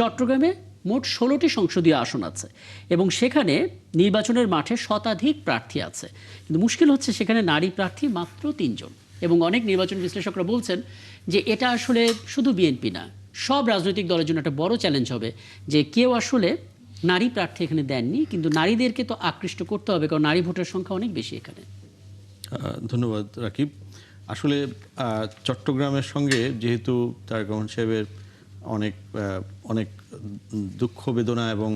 চট্টগ্রামে মোট 16টি সংসদীয় আসন আছে এবং সেখানে নির্বাচনের মাঠে শতাধিক প্রার্থী আছে, কিন্তু মুশকিল হচ্ছে সেখানে নারী প্রার্থী মাত্র 3 জন। এবং অনেক নির্বাচন বিশ্লেষকরা বলছেন যে এটা আসলে শুধু বিএনপি না, সব রাজনৈতিক দলের জন্য একটা বড় চ্যালেঞ্জ হবে যে কেউ আসলে নারী প্রার্থী এখানে দেননি, কিন্তু নারীদেরকে তো আকৃষ্ট করতে হবে, কারণ নারী ভোটের সংখ্যা অনেক বেশি এখানে। ধন্যবাদ রাকিব। আসলে চট্টগ্রামের সঙ্গে যেহেতু তারেক রহমান সাহেবের অনেক অনেক দুঃখ বেদনা এবং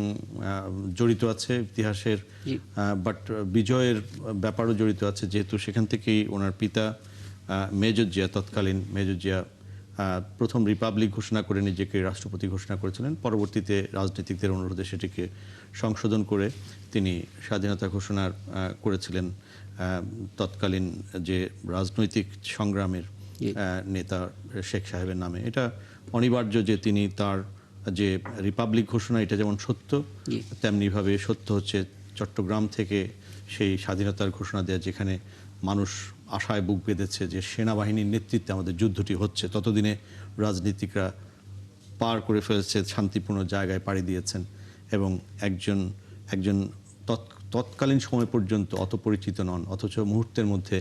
জড়িত আছে ইতিহাসের, বাট বিজয়ের ব্যাপারও জড়িত আছে, যেহেতু সেখান থেকেই ওনার পিতা মেজর জিয়া, তৎকালীন মেজর জিয়া প্রথম রিপাবলিক ঘোষণা করে নিজেকে রাষ্ট্রপতি ঘোষণা করেছিলেন। পরবর্তীতে রাজনীতিকদের অনুরোধে সেটিকে সংশোধন করে তিনি স্বাধীনতা ঘোষণা করেছিলেন তৎকালীন যে রাজনৈতিক সংগ্রামের নেতা শেখ সাহেবের নামে। এটা অনিবার্য যে তিনি তার যে রিপাবলিক ঘোষণা, এটা যেমন সত্য, তেমনিভাবে সত্য হচ্ছে চট্টগ্রাম থেকে সেই স্বাধীনতার ঘোষণা দেওয়া, যেখানে মানুষ আশায় বুক বেঁধেছে যে সেনাবাহিনীর নেতৃত্বে আমাদের যুদ্ধটি হচ্ছে। ততদিনে রাজনীতিকরা পার করে ফেলেছে, শান্তিপূর্ণ জায়গায় পাড়ি দিয়েছেন এবং একজন তৎকালীন সময় পর্যন্ত অত পরিচিত নন, অথচ মুহূর্তের মধ্যে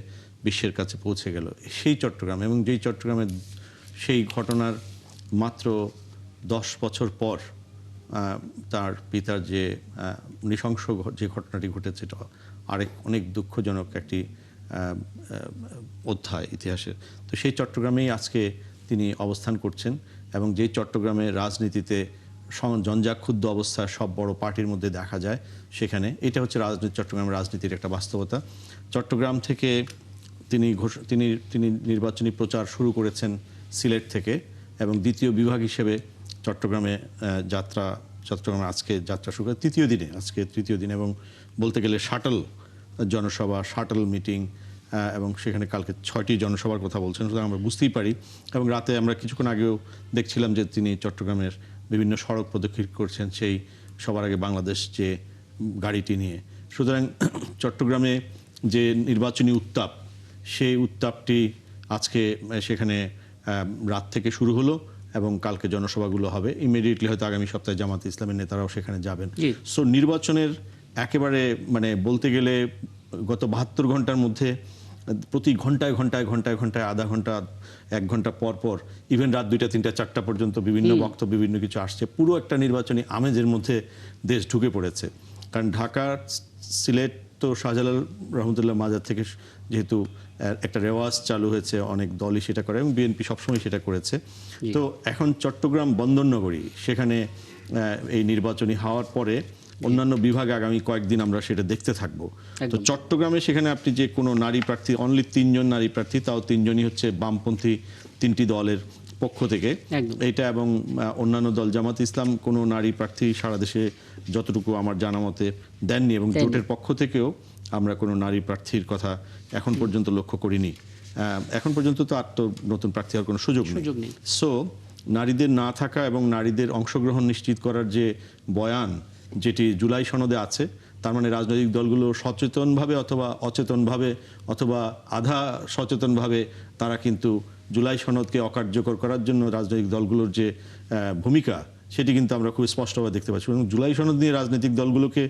বিশ্বের কাছে পৌঁছে গেল সেই চট্টগ্রাম। এবং যেই চট্টগ্রামের সেই ঘটনার মাত্র 10 বছর পর তার পিতার যে নৃশংস যে ঘটনাটি ঘটেছে, এটা অনেক দুঃখজনক একটি অধ্যায় ইতিহাসের। তো সেই চট্টগ্রামেই আজকে তিনি অবস্থান করছেন এবং যেই চট্টগ্রামের রাজনীতিতে জঞ্জাক্ষুব্ধ অবস্থা সব বড় পার্টির মধ্যে দেখা যায়, সেখানে এটা হচ্ছে চট্টগ্রামের রাজনীতির একটা বাস্তবতা। চট্টগ্রাম থেকে তিনি নির্বাচনী প্রচার শুরু করেছেন সিলেট থেকে, এবং দ্বিতীয় বিভাগ হিসেবে চট্টগ্রামে চট্টগ্রামে আজকে যাত্রা শুরু করে আজকে তৃতীয় দিন, এবং বলতে গেলে শাটল জনসভা, শাটল মিটিং, এবং সেখানে কালকে 6টি জনসভার কথা বলছেন। সুতরাং আমরা বুঝতেই পারি। এবং রাতে আমরা কিছুক্ষণ আগেও দেখছিলাম যে তিনি চট্টগ্রামের বিভিন্ন সড়ক প্রদক্ষিণ করছেন, সেই সবার আগে বাংলাদেশ যে গাড়িটি নিয়ে। সুতরাং চট্টগ্রামে যে নির্বাচনী উত্তাপ, সেই উত্তাপটি আজকে সেখানে রাত থেকে শুরু হলো এবং কালকে জনসভাগুলো হবে। ইমিডিয়েটলি হয়তো আগামী সপ্তাহে জামাতে ইসলামের নেতারাও সেখানে যাবেন। সো নির্বাচনের একেবারে বলতে গেলে গত 72 ঘন্টার মধ্যে প্রতি ঘন্টায় আধা ঘন্টা 1 ঘন্টা পর পর, ইভেন রাত 2টা 3টা 4টা পর্যন্ত বিভিন্ন বক্তব্য, বিভিন্ন কিছু আসছে। পুরো একটা নির্বাচনী আমেজের মধ্যে দেশ ঢুকে পড়েছে। কারণ ঢাকা, সিলেট তো শাহজালাল রহমতুল্লাহ মাজার থেকে যেহেতু একটা রেওয়াজ চালু হয়েছে, অনেক দলই সেটা করে এবং বিএনপি সবসময় সেটা করেছে। তো এখন চট্টগ্রাম বন্দরনগরী, সেখানে এই নির্বাচনী হওয়ার পরে অন্যান্য বিভাগে আগামী কয়েকদিন আমরা সেটা দেখতে থাকবো। তো চট্টগ্রামে সেখানে আপনি যে কোনো নারী প্রার্থী, অনলি 3 জন নারী প্রার্থী, তাও 3 জনই হচ্ছে বামপন্থী 3টি দলের পক্ষ থেকে এটা, এবং অন্যান্য দল জামাত ইসলাম কোনো নারী প্রার্থী সারা দেশে যতটুকু আমার জানা মতে দেননি, এবং জোটের পক্ষ থেকেও আমরা কোনো নারী প্রার্থীর কথা এখন পর্যন্ত লক্ষ্য করিনি। এখন পর্যন্ত তো আর তো নতুন প্রার্থী হওয়ার কোনো সুযোগ নেই। সো নারীদের না থাকা এবং নারীদের অংশগ্রহণ নিশ্চিত করার যে বয়ান, যেটি জুলাই সনদে আছে, তার মানে রাজনৈতিক দলগুলো সচেতনভাবে অথবা অচেতনভাবে অথবা আধা সচেতনভাবে তারা কিন্তু জুলাই সনদকে অকার্যকর করার জন্য রাজনৈতিক দলগুলোর যে ভূমিকা, সেটি কিন্তু আমরা খুব স্পষ্টভাবে দেখতে পাচ্ছি। এবং জুলাই সনদ নিয়ে রাজনৈতিক দলগুলোকে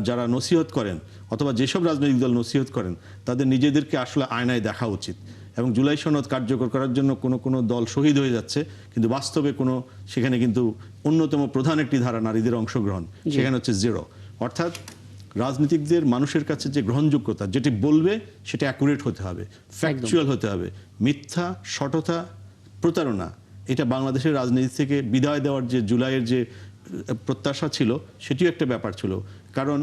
যারা নসিহত করেন, অথবা যেসব রাজনৈতিক দল নসিহত করেন, তাদের নিজেদেরকে আসলে আয়নায় দেখা উচিত। এবং জুলাই সনদ কার্যকর করার জন্য কোনো দল শহীদ হয়ে যাচ্ছে, কিন্তু বাস্তবে সেখানে কিন্তু অন্যতম প্রধান একটি ধারা নারীদের অংশগ্রহণ, সেখানে হচ্ছে 0। অর্থাৎ রাজনীতিকদের মানুষের কাছে যে গ্রহণযোগ্যতা, যেটি বলবে সেটা অ্যাকুরেট হতে হবে, ফ্যাকচুয়াল হতে হবে। মিথ্যা, সঠতা, প্রতারণা, এটা বাংলাদেশের রাজনীতি থেকে বিদায় দেওয়ার যে জুলাইয়ের যে প্রত্যাশা ছিল, সেটিও একটা ব্যাপার ছিল। কারণ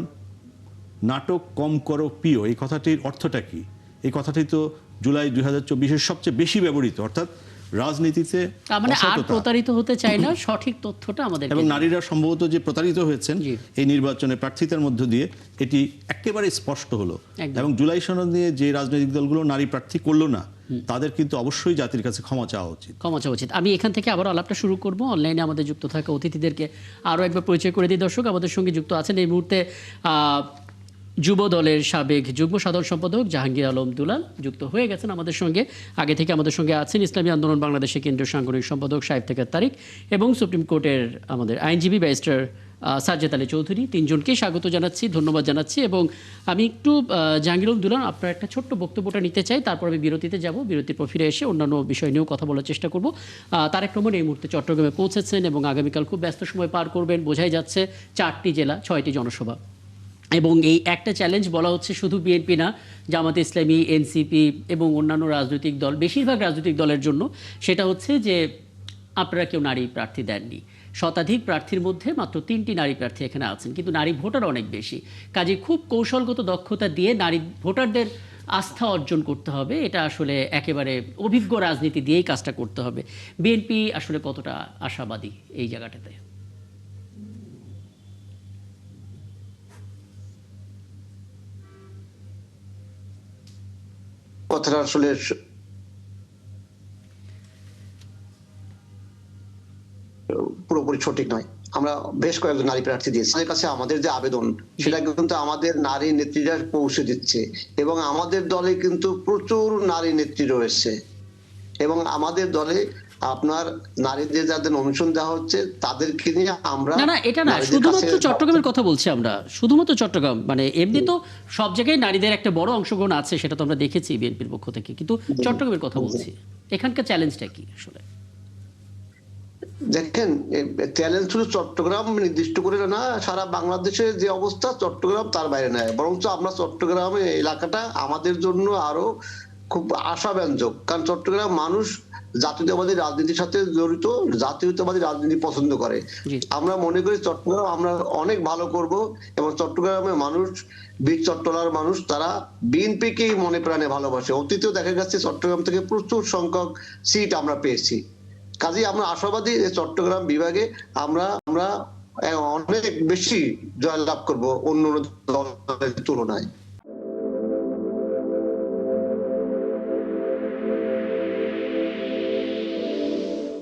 নাটক কম করো প্রিয়, এই কথাটির অর্থটা কি? এই কথাটি তো জুলাই 2024-এর সবচেয়ে বেশি ব্যবহৃত। অর্থাৎ রাজনীতিতে আর প্রতারিত হতে চাই না, সঠিক তথ্যটা আমাদের, এবং নারীরা সম্ভবত যে প্রতারিত হয়েছেন এই নির্বাচনে প্রার্থিতার মধ্য দিয়ে, এটি একেবারে স্পষ্ট হলো। এবং জুলাই সনদ নিয়ে যে রাজনৈতিক দলগুলো নারী প্রার্থী করলো না, তাদের কিন্তু অবশ্যই জাতির কাছে ক্ষমা চাওয়া উচিত। আমি এখান থেকে আবার আলাপটা শুরু করব। অনলাইনে আমাদের যুক্ত থাকা অতিথিদেরকে আরও একবার পরিচয় করে দিই। দর্শক, আমাদের সঙ্গে যুক্ত আছেন এই মুহূর্তে যুব দলের সাবেক যুগ্ম সাধারণ সম্পাদক জাহাঙ্গীর আলম দুলাল যুক্ত হয়ে গেছেন আমাদের সঙ্গে। আগে থেকে আমাদের সঙ্গে আছেন ইসলামী আন্দোলন বাংলাদেশের কেন্দ্রীয় সাংগঠনিক সম্পাদক সাহেব থেকে তারিক এবং সুপ্রিম কোর্টের আমাদের আইনজীবী ব্যারিস্টার সাজ্জাদ আলী চৌধুরী। তিনজনকেই স্বাগত জানাচ্ছি, ধন্যবাদ জানাচ্ছি। এবং আমি একটু জাহাঙ্গীর আলম দুলাল আপনার একটা ছোট্ট বক্তব্যটা নিতে চাই, তারপর আমি বিরতিতে যাব। বিরতির পর ফিরে এসে অন্যান্য বিষয় নিয়েও কথা বলার চেষ্টা করব। তারেক রহমান এই মুহূর্তে চট্টগ্রামে পৌঁছেছেন এবং আগামীকাল খুব ব্যস্ত সময় পার করবেন। বোঝাই যাচ্ছে 4টি জেলা 6টি জনসভা, এবং এই একটা চ্যালেঞ্জ বলা হচ্ছে শুধু বিএনপি না, জামাতে ইসলামী, এনসিপি এবং অন্যান্য রাজনৈতিক দল, বেশিরভাগ রাজনৈতিক দলের জন্য। সেটা হচ্ছে যে আপনারা কেউ নারী প্রার্থী দেননি। শতাধিক প্রার্থীর মধ্যে মাত্র 3টি নারী প্রার্থী এখানে আছেন, কিন্তু নারী ভোটার অনেক বেশি। কাজে খুব কৌশলগত দক্ষতা দিয়ে নারী ভোটারদের আস্থা অর্জন করতে হবে। এটা আসলে একেবারে অভিজ্ঞ রাজনীতি দিয়েই কাজটা করতে হবে। বিএনপি আসলে কতটা আশাবাদী এই জায়গাটাতে? কথাটা আসলে পুরোপুরি সঠিক নয়। আমরা বেশ কয়েকজন নারী প্রার্থী দিয়েছি, আমাদের কাছে আমাদের যে আবেদন সেটা কিন্তু আমাদের নারী নেত্রীরা পৌঁছে দিচ্ছে, এবং আমাদের দলে কিন্তু প্রচুর নারী নেত্রী রয়েছে, এবং আমাদের দলে আপনার নারীদের যাদের অনুসরণ দেওয়া হচ্ছে তাদেরকে নিয়ে আমরা না, এটা না, শুধুমাত্র চট্টগ্রামের কথা বলছি আমরা, শুধুমাত্র চট্টগ্রাম, মানে এমনি তো সব জায়গায় নারীদের একটা বড় অংশগ্রহণ আছে, সেটা তো আমরা দেখেছি বিএনপির পক্ষ থেকে, কিন্তু চট্টগ্রামের কথা বলছি। এখানকার চ্যালেঞ্জটা কি আসলে? দেখেন, চ্যালেঞ্জ শুধু চট্টগ্রাম নির্দিষ্ট করে না, সারা বাংলাদেশে যে অবস্থা চট্টগ্রাম তার বাইরে নয়, বরঞ্চ আমরা চট্টগ্রামে এলাকাটা আমাদের জন্য আরো খুব আশাব্যঞ্জক। কারণ চট্টগ্রাম মানুষ জাতীয়তাবাদী রাজনীতির সাথে জড়িত, জাতীয়তাবাদী রাজনীতি পছন্দ করে। আমরা মনে করি চট্টগ্রাম আমরা অনেক ভালো করব, এবং চট্টগ্রামের মানুষ, বীর চট্টলার মানুষ, তারা বিএনপিকেই মনে প্রাণে ভালোবাসে। অতীতেও দেখা গেছে চট্টগ্রাম থেকে প্রচুর সংখ্যক সিট আমরা পেয়েছি। কাজেই আমরা আশাবাদী যে চট্টগ্রাম বিভাগে আমরা অনেক বেশি জয়লাভ করব অন্য দলের তুলনায়।